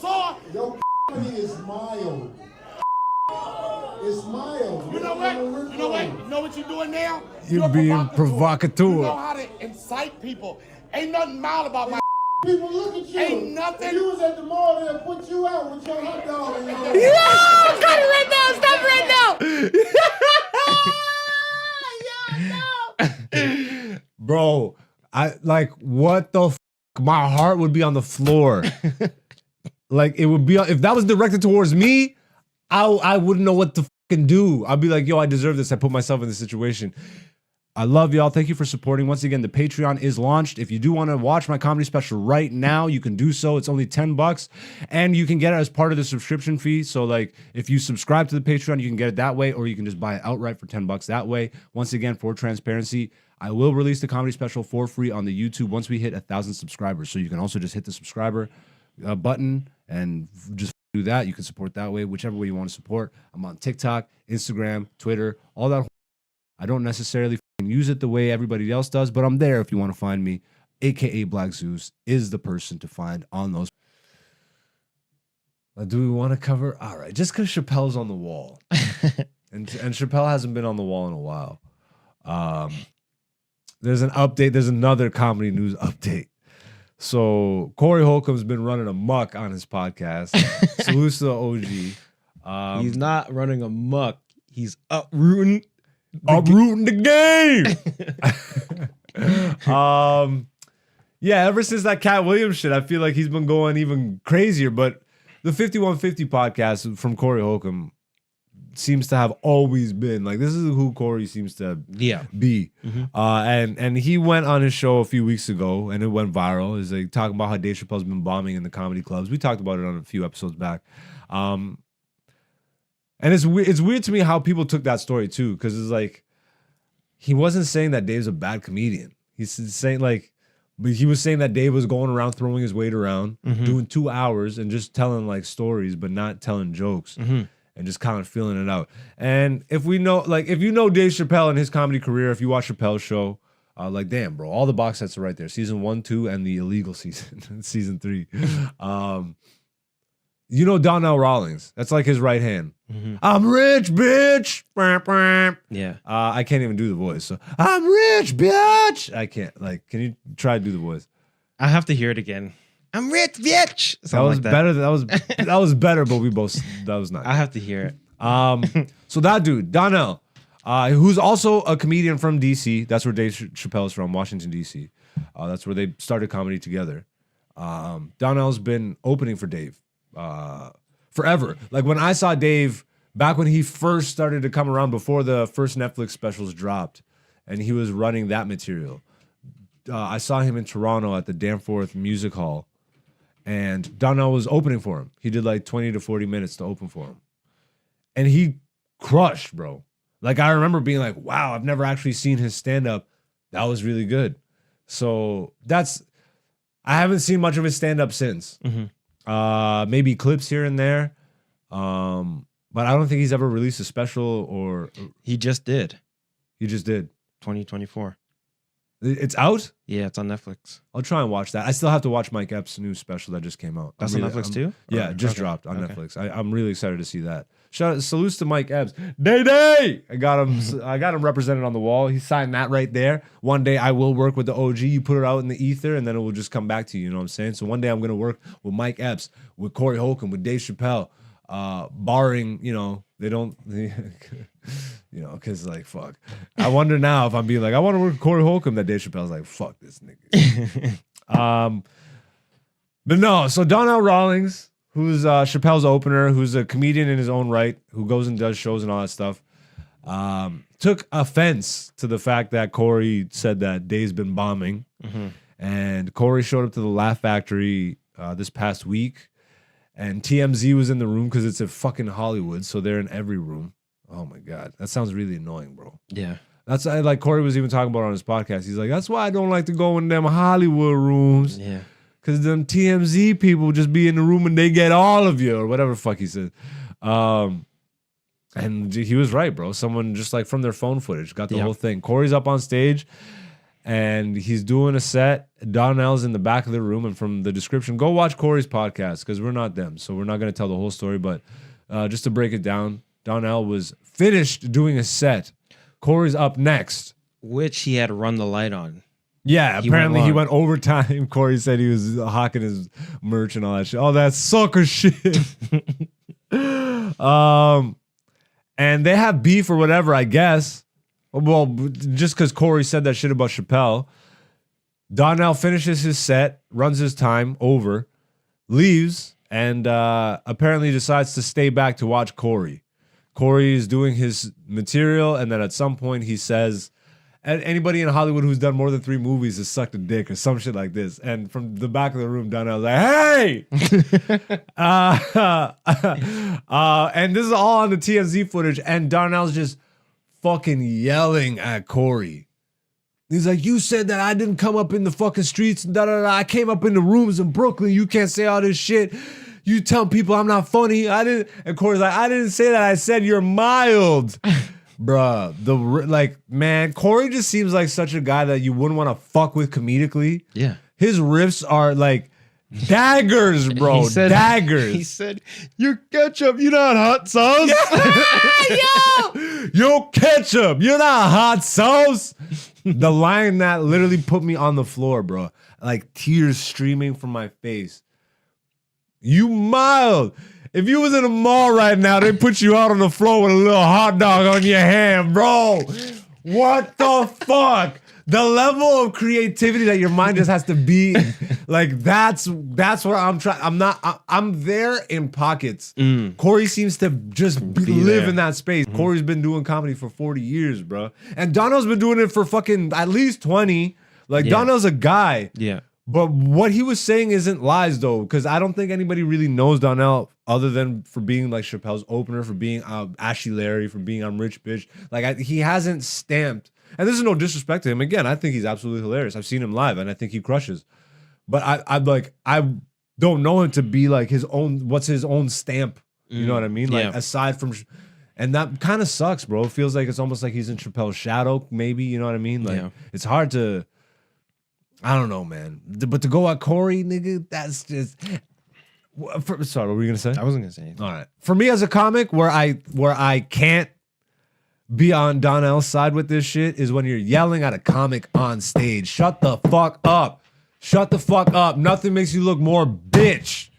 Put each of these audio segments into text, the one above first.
for? Your is mild. It's mild. You know what? You know what? You know what you're doing now? You're being provocateur. You know how to incite people. Ain't nothing mild about my. People look at you. Ain't nothing. If you was at the mall, they'll put you out with your hot dog in your hand. Yo, stop it right now! Stop it right now! Bro, I like what the f? My heart would be on the floor. Like it would be if that was directed towards me. I wouldn't know what to fucking do. I'd be like, yo, I deserve this. I put myself in this situation. I love y'all. Thank you for supporting. Once again, the Patreon is launched. If you do want to watch my comedy special right now, you can do so. It's only $10 and you can get it as part of the subscription fee. So like if you subscribe to the Patreon, you can get it that way, or you can just buy it outright for $10 that way. Once again, for transparency, I will release the comedy special for free on the YouTube once we hit 1,000 subscribers. So you can also just hit the subscriber button and just do that. You can support that way, whichever way you want to support. I'm on TikTok, Instagram, Twitter, all that. I don't necessarily use it the way everybody else does, but I'm there if you want to find me. AKA Black Zeus is the person to find on those. Do we want to cover? All right, just because Chappelle's on the wall. and Chappelle hasn't been on the wall in a while. There's an update. There's another comedy news update. So Corey Holcomb's been running amok on his podcast. Salutes to the OG. He's not running amok. He's uprooting the game. Yeah, ever since that Cat Williams shit, I feel like he's been going even crazier. But the 5150 podcast from Corey Holcomb seems to have always been like, this is who Corey seems to be. And he went on his show a few weeks ago and it went viral. It's like talking about how Dave Chappelle's been bombing in the comedy clubs. We talked about it on a few episodes back. And it's weird to me how people took that story too, because it's like he wasn't saying that Dave's a bad comedian. He's saying like, but he was saying that Dave was going around throwing his weight around, doing 2 hours and just telling like stories, but not telling jokes. And just kind of feeling it out. And if we know, like, if you know Dave Chappelle and his comedy career, if you watch Chappelle's show, like, damn, bro, all the box sets are right there. Season 1, 2, and the illegal season, season 3. You know Donnell Rawlings. That's like his right hand. I'm rich, bitch. Yeah. I can't even do the voice. So I'm rich, bitch. I can't. Like, can you try to do the voice? I have to hear it again. I'm rich, bitch. That was better. That was better, but that was not. I have to hear it. So that dude, Donnell, who's also a comedian from DC. That's where Dave Chappelle is from, Washington, DC. That's where they started comedy together. Donnell's been opening for Dave forever. Like when I saw Dave back when he first started to come around before the first Netflix specials dropped, and he was running that material. I saw him in Toronto at the Danforth Music Hall. And Donnell was opening for him. He did like 20 to 40 minutes to open for him. And he crushed, bro. Like I remember being like, wow, I've never actually seen his stand-up. That was really good. So I haven't seen much of his stand-up since. Maybe clips here and there. But I don't think he's ever released a special or... He just did. He just did. 2024. It's out? Yeah, it's on Netflix. I'll try and watch that. I still have to watch Mike Epps' new special that just came out. That's on Netflix too? Yeah, just dropped on Netflix. I'm really excited to see that. Salutes to Mike Epps. Day! I got him represented on the wall. He signed that right there. One day I will work with the OG. You put it out in the ether and then it will just come back to you. You know what I'm saying? So one day I'm going to work with Mike Epps, with Corey Holcomb, with Dave Chappelle, barring, they don't... because like, fuck. I wonder now if I'm being like, I want to work with Corey Holcomb, that Dave Chappelle's like, fuck this nigga. But no, so Donnell Rawlings, who's Chappelle's opener, who's a comedian in his own right, who goes and does shows and all that stuff, took offense to the fact that Corey said that Dave's been bombing. And Corey showed up to the Laugh Factory this past week, and TMZ was in the room because it's a fucking Hollywood, so they're in every room. Oh my God, that sounds really annoying, bro. Yeah. That's like Corey was even talking about on his podcast. He's like, that's why I don't like to go in them Hollywood rooms. Yeah. Because them TMZ people just be in the room and they get all of you, or whatever the fuck he said. And he was right, bro. Someone just like from their phone footage got the whole thing. Corey's up on stage and he's doing a set. Donnell's in the back of the room, and from the description, go watch Corey's podcast because we're not them, so we're not going to tell the whole story. But just to break it down, Donnell was finished doing a set. Corey's up next, which he had run the light on. Yeah, apparently he went overtime. Corey said he was hawking his merch and all that shit. Oh, that sucker shit. And they have beef or whatever, I guess. Well, just because Corey said that shit about Chappelle. Donnell finishes his set, runs his time over, leaves, and apparently decides to stay back to watch Corey. Corey is doing his material, and then at some point he says, anybody in Hollywood who's done more than 3 movies has sucked a dick or some shit like this. And from the back of the room, Donnell's like, hey! And this is all on the TMZ footage, and Donnell's just fucking yelling at Corey. He's like, you said that I didn't come up in the fucking streets and da-da-da. I came up in the rooms in Brooklyn. You can't say all this shit. You tell people I'm not funny. I didn't. And Corey's like, I didn't say that. I said you're mild. Bruh, man, Corey just seems like such a guy that you wouldn't want to fuck with comedically. Yeah. His riffs are like daggers, bro. Daggers. He said, you're ketchup, you're not hot sauce. Yo, ketchup, you're not hot sauce. The line that literally put me on the floor, bro. Like tears streaming from my face. You mild. If you was in a mall right now, they put you out on the floor with a little hot dog on your hand, bro. What the fuck? The level of creativity that your mind just has to be like, that's what I'm trying. I'm there in pockets. Corey seems to just live in that space. Corey's been doing comedy for 40 years, bro. And Donnell's been doing it for fucking at least 20. Like, Donnell's a guy. Yeah. But what he was saying isn't lies, though, because I don't think anybody really knows Donnell other than for being like Chappelle's opener, for being Ashy Larry, for being I'm Rich Bitch. Like, he hasn't stamped. And this is no disrespect to him. Again, I think he's absolutely hilarious. I've seen him live, and I think he crushes. But I don't know him to be like his own. What's his own stamp? You know what I mean? Like aside from, and that kind of sucks, bro. It feels like it's almost like he's in Chappelle's shadow. Maybe you know what I mean? Like it's hard to. I don't know, man. But to go at Corey, nigga, that's just. Sorry, what were you gonna say? I wasn't gonna say anything. All right. For me as a comic, where I can't be on Donnell's side with this shit is when you're yelling at a comic on stage. Shut the fuck up. Shut the fuck up. Nothing makes you look more bitch.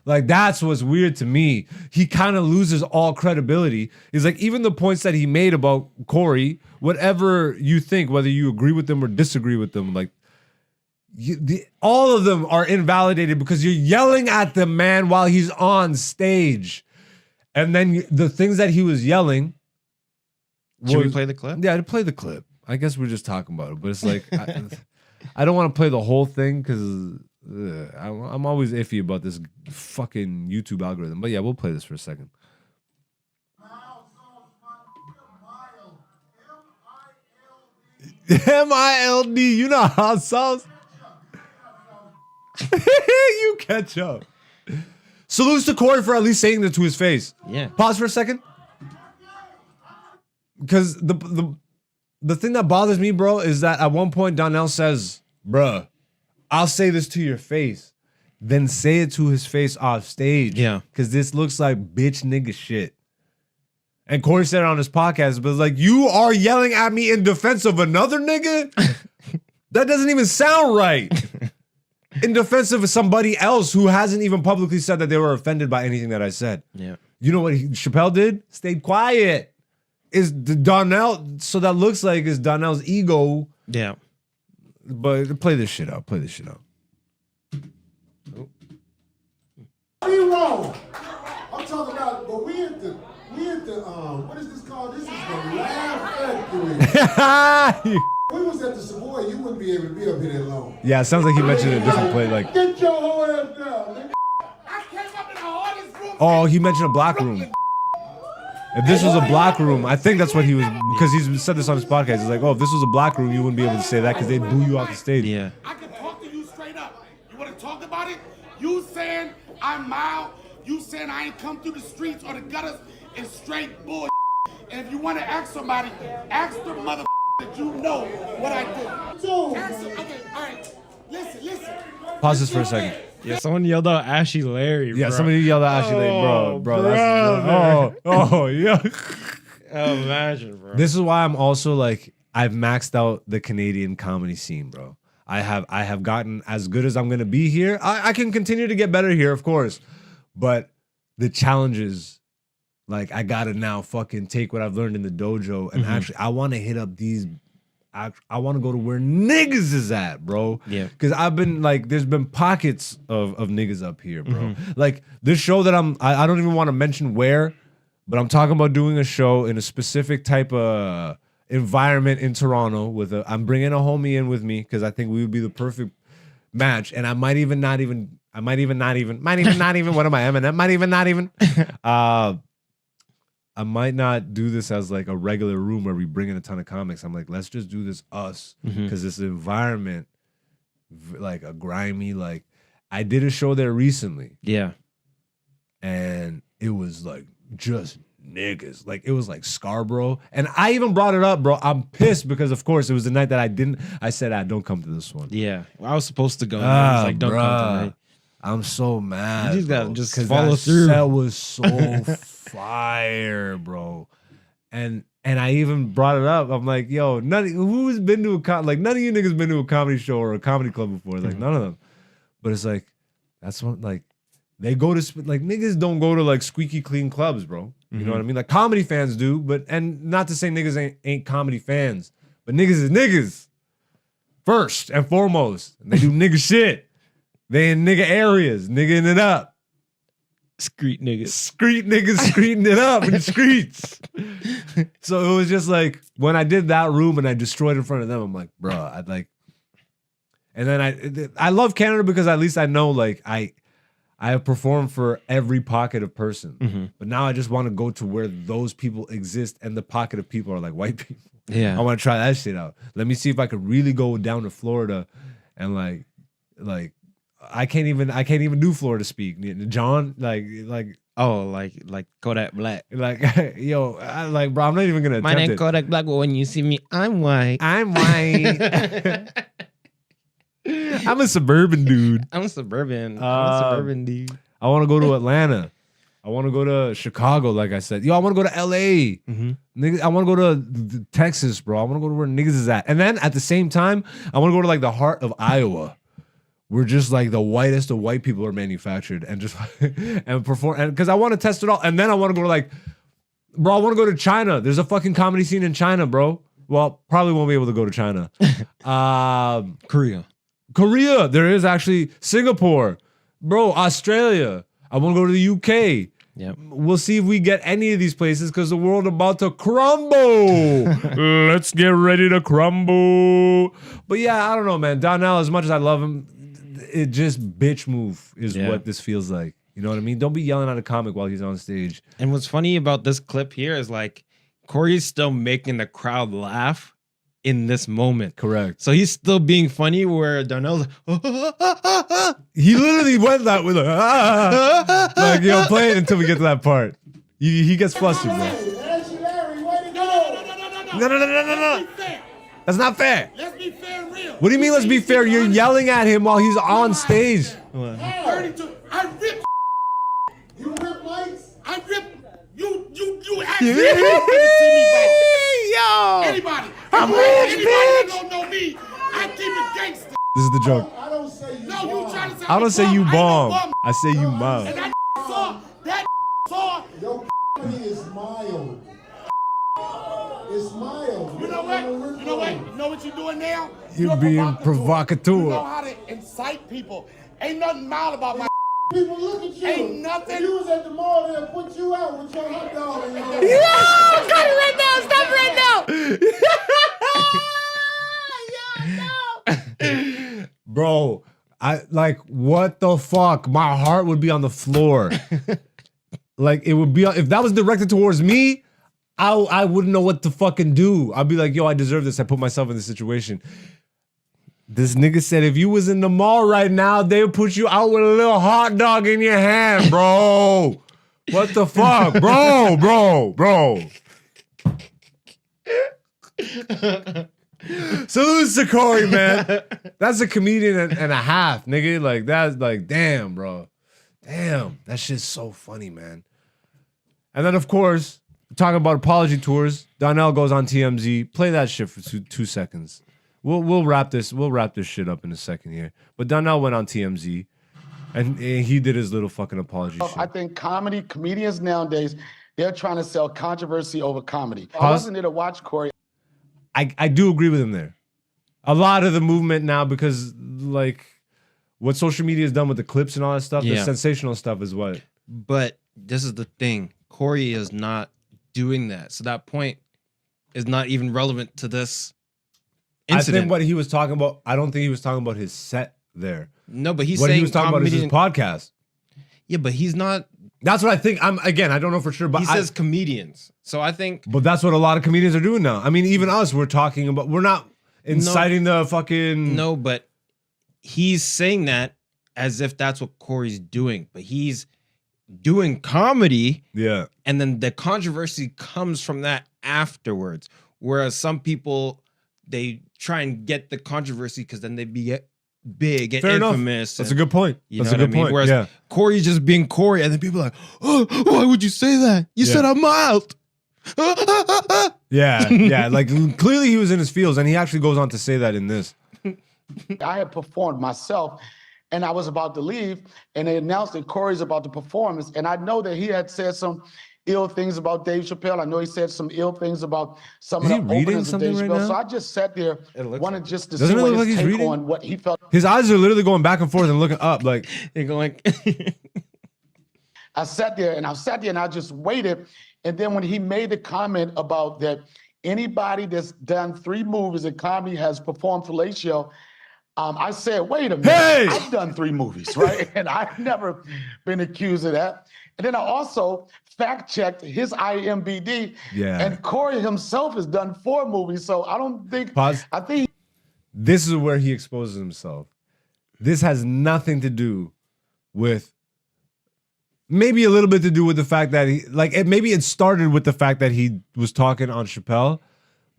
Like, that's what's weird to me. He kind of loses all credibility. He's like, even the points that he made about Corey, whatever you think, whether you agree with them or disagree with them, like, all of them are invalidated because you're yelling at the man while he's on stage. And then the things that he was yelling. Should we play the clip? Yeah, to play the clip. I guess we're just talking about it, but it's like I don't want to play the whole thing because I'm always iffy about this fucking YouTube algorithm. But yeah, we'll play this for a second. MILD, you know hot sauce. You catch up. Salutes to Corey for at least saying that to his face. Yeah. Pause for a second. Because the thing that bothers me, bro, is that at one point Donnell says, bruh, I'll say this to your face. Then say it to his face off stage. Yeah. Because this looks like bitch nigga shit. And Corey said it on his podcast, but it's like, you are yelling at me in defense of another nigga? That doesn't even sound right. In defense of somebody else who hasn't even publicly said that they were offended by anything that I said. Yeah. You know what Chappelle did? Stayed quiet. Is Donnell, so that looks like it's Donnell's ego. Yeah. But play this shit out. Play this shit out. Are you wrong? I'm talking about, but we at the what is this called? This is the Laugh Factory. We was at the Savoy, you wouldn't be able to be up here that long. Yeah, it sounds like he mentioned a different play. Like, get your whole ass down, nigga. I came up in the hardest room. oh, he mentioned a black room. If this was a black room, I think that's what he was, because he's said this on his podcast. He's like, oh, if this was a black room, you wouldn't be able to say that because they'd boo you off the stage. Yeah. I can talk to you straight up. You want to talk about it? You saying I'm mild. You saying I ain't come through the streets or the gutters is straight bull. And if you want to ask somebody, ask the mother that let you know what I do. Dude. Okay, all right. Listen. Pause this for a second. Yeah, someone yelled out Ashy Larry. Yeah, bro. somebody yelled at Ashley, Oh, bro. That's, yeah. Oh, imagine, bro. This is why I'm also like, I've maxed out the Canadian comedy scene, bro. I have gotten as good as I'm gonna be here. I can continue to get better here, of course, but the challenges, like, I gotta now fucking take what I've learned in the dojo and actually, I want to hit up these. I want to go to where niggas is at, bro. Yeah. Because I've been like, there's been pockets of niggas up here, bro. Like this show that I don't even want to mention where, but I'm talking about doing a show in a specific type of environment in Toronto I'm bringing a homie in with me because I think we would be the perfect match. And I might even not even, what am I, Eminem? Might even not even. I might not do this as like a regular room where we bring in a ton of comics. I'm like, let's just do this us because this environment, like a grimy, like I did a show there recently. Yeah. And it was like just niggas. Like it was like Scarborough. And I even brought it up, bro. I'm pissed because of course it was the night that I said, don't come to this one. Yeah. Well, I was supposed to go. And I was like, don't come tonight. I'm so mad. You just gotta bro, just 'cause follow that through. Set was so fire, bro. And I even brought it up. I'm like, yo, who's been to none of you niggas been to a comedy show or a comedy club before? Like none of them. But it's like, that's what like they go to like niggas don't go to like squeaky clean clubs, bro. You know what I mean? Like comedy fans do, but and not to say niggas ain't comedy fans, but niggas is niggas first and foremost. And they do nigga shit. They in nigga areas, niggaing it up. Street niggas. Street niggas streeting it up in the streets. So it was just like, when I did that room and I destroyed in front of them, I'm like, bro, I'd like, and then I love Canada because at least I know like I have performed for every pocket of person. But now I just want to go to where those people exist and the pocket of people are like white people. Yeah. I want to try that shit out. Let me see if I could really go down to Florida and like I can't even do Florida speak. John, like Kodak Black. like yo, bro, I'm not even gonna attempt My name it. Kodak Black, but when you see me, I'm white. I'm white. I'm a suburban dude. I'm suburban. I'm a suburban dude. I want to go to Atlanta. I want to go to Chicago, like I said. Yo, I want to go to LA. Niggas, I want to go to Texas, bro. I want to go to where niggas is at. And then at the same time, I want to go to like the heart of Iowa. We're just like the whitest of white people are manufactured and just and perform, and because I want to test it all. And then I want to go to like, bro, I want to go to China. There's a fucking comedy scene in China, bro. Well, probably won't be able to go to China. Korea. There is actually Singapore, bro. Australia. I want to go to the UK. Yep. We'll see if we get any of these places because the world about to crumble. Let's get ready to crumble. But yeah, I don't know, man. Donnell, as much as I love him, it just bitch move is what this feels like. You know what I mean? Don't be yelling at a comic while he's on stage. And what's funny about this clip here is like Corey's still making the crowd laugh in this moment. Correct. So he's still being funny where Donnell's like, He literally went that with like, yo, play it until we get to that part. He gets flustered, bro. Ashy Larry, way to go. No. That's not fair. Let's be fair and real. What do you mean, let's be fair? You're yelling at him while he's on stage. 32. I ripped. You rip mics? I ripped. You asked me to see me ball. Yo. Anybody. I'm Anybody rich, that bitch. don't know me, I keep it gangster. This is the joke. I don't say you. No, you trying to say I don't say you I bomb. ain't no I say you And mom. that saw. Your is mild. It's mild. You know what? You know what? You know what you're doing now? You're being provocateur. You know how to incite people. Ain't nothing mild about my. People look at you. Ain't nothing. If you was at the mall, they'll put you out with your hot dog in your hand. Yo, stop it right now. Stop it right now. Bro, I like, what the fuck? My heart would be on the floor. Like, it would be, if that was directed towards me, I wouldn't know what to fucking do. I'd be like, yo, I deserve this. I put myself in this situation. This nigga said if you was in the mall right now, they would put you out with a little hot dog in your hand, bro. What the fuck? Bro. Salute to Corey, man. That's a comedian and a half, nigga. Like, that's like, damn, bro. Damn. That shit's so funny, man. And then, of course, talking about apology tours, Donnell goes on TMZ. Play that shit for two seconds. We'll wrap this shit up in a second here. But Donnell went on TMZ and he did his little fucking apology shit. I think comedians nowadays, they're trying to sell controversy over comedy. I Pause. wasn't there to watch Corey. I do agree with him there. A lot of the movement now, because like what social media has done with the clips and all that stuff, the sensational stuff is what. But this is the thing. Corey is not doing that. So that point is not even relevant to this incident. I think what he was talking about, I don't think he was talking about his set there. No, but he's what saying he was talking about is his podcast. Yeah, but he's not. That's what I think. I don't know for sure, but he says comedians. So I think. But that's what a lot of comedians are doing now. I mean, even us, we're talking about. We're not inciting the fucking. No, but he's saying that as if that's what Corey's doing. But he's doing comedy. Yeah. And then the controversy comes from that afterwards. Whereas some people, they try and get the controversy because then they be big and Fair infamous. That's a good point. That's a good point. Whereas Corey's just being Corey, and then people are like, oh, why would you say that? You said I'm mild. Yeah. Like clearly he was in his feels, and he actually goes on to say that in this. I had performed myself, and I was about to leave, and they announced that Corey's about to perform. And I know that he had said some ill things about Dave Chappelle. I know he said some ill things about some of the openers of Dave Chappelle. So I just sat there, wanted just to see what his take on what he felt. His eyes are literally going back and forth and looking up, like they're going. I sat there and I just waited. And then when he made the comment about that anybody that's done 3 movies in comedy has performed fellatio, I said, wait a minute, I've done 3 movies, right? And I've never been accused of that. And then I also fact-checked his IMDb, and Corey himself has done 4 movies, so I don't think... Pause. I think... This is where he exposes himself. This has nothing to do with... Maybe a little bit to do with the fact that he... maybe it started with the fact that he was talking on Chappelle,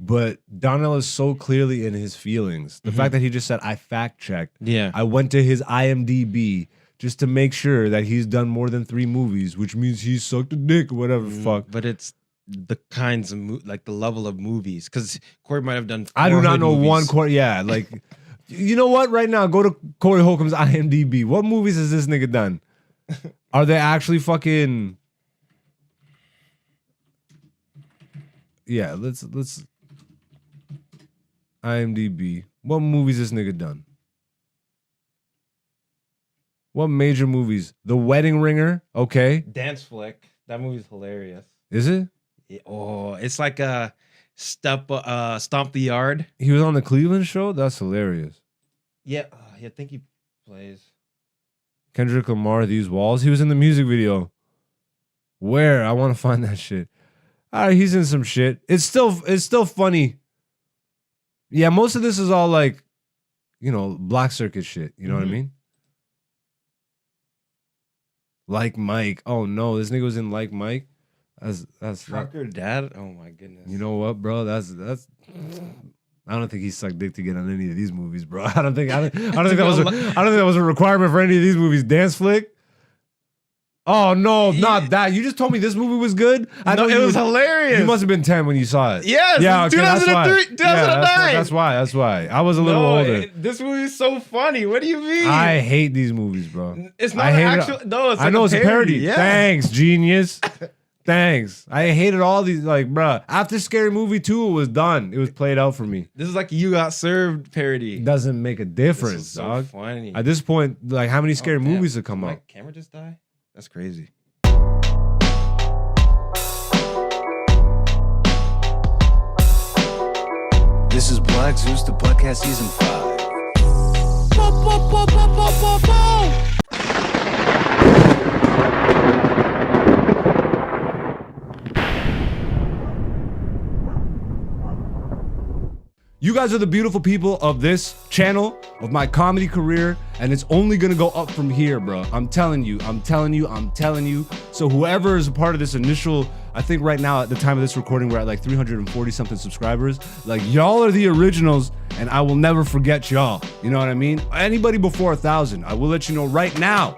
but Donnell is so clearly in his feelings. The fact that he just said, I fact-checked. Yeah. I went to his IMDb just to make sure that he's done more than 3 movies, which means he sucked a dick or whatever the fuck. But it's the kinds of the level of movies, because Corey might have done 4 I do not know movies. one Corey. Yeah, like, you know what? Right now, go to Corey Holcomb's IMDb. What movies has this nigga done? Are they actually fucking... Yeah, let's IMDb. What movies this nigga done? What major movies? The Wedding Ringer. Okay. Dance Flick. That movie's hilarious. Is it? Yeah, oh, it's like a Stomp the Yard. He was on the Cleveland show? That's hilarious. Yeah, I think he plays. Kendrick Lamar, These Walls. He was in the music video. Where? I want to find that shit. All right, he's in some shit. It's still funny. Yeah, most of this is all like, Black Circuit shit. You know what I mean? Like Mike. Oh no, this nigga was in Like Mike. That's Trucker Dad. Oh my goodness. You know what, bro? That's. I don't think he sucked dick to get on any of these movies, bro. I don't think that was a requirement for any of these movies. Dance Flick. Oh no, not that. You just told me this movie was good. I know it was hilarious. You must have been 10 when you saw it. Yes, yeah, okay, 2003, 2009. That's why. I was a little older. This movie is so funny. What do you mean? I hate these movies, bro. It's not actual. No, it's like I know it's a parody. Yeah. Thanks, genius. Thanks. I hated all these, bruh. After Scary Movie 2, it was done. It was played out for me. This is like You Got Served parody. It doesn't make a difference, this is so dog. funny. At this point, how many scary movies have come Did out? my camera just die? That's crazy. This is Black Zeus, the podcast season 5. You You guys are the beautiful people of this channel, of my comedy career, and it's only gonna go up from here, bro. I'm telling you. So whoever is a part of this initial, I think right now at the time of this recording, we're at like 340 something subscribers. Like, y'all are the originals, and I will never forget y'all. You know what I mean? Anybody before 1,000, I will let you know right now.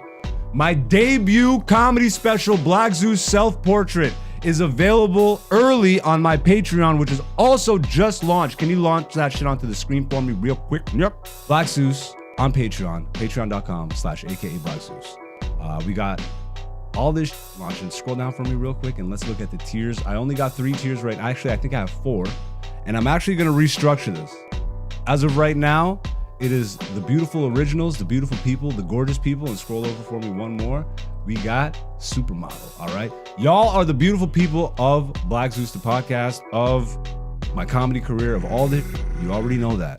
My debut comedy special, Black Zeus Self-Portrait, is available early on my Patreon, which is also just launched. Can you launch that shit onto the screen for me real quick? Yep. Black Zeus on Patreon, patreon.com/aka Black Zeus. We got all this launching. Scroll down for me real quick and let's look at the tiers. I only got 3 tiers right now. Actually, I think I have 4. And I'm actually gonna restructure this. As of right now, it is the beautiful originals, the beautiful people, the gorgeous people, and scroll over for me one more. We got Supermodel, all right? Y'all are the beautiful people of Black Zeus, the podcast, of my comedy career, of all the, you already know that.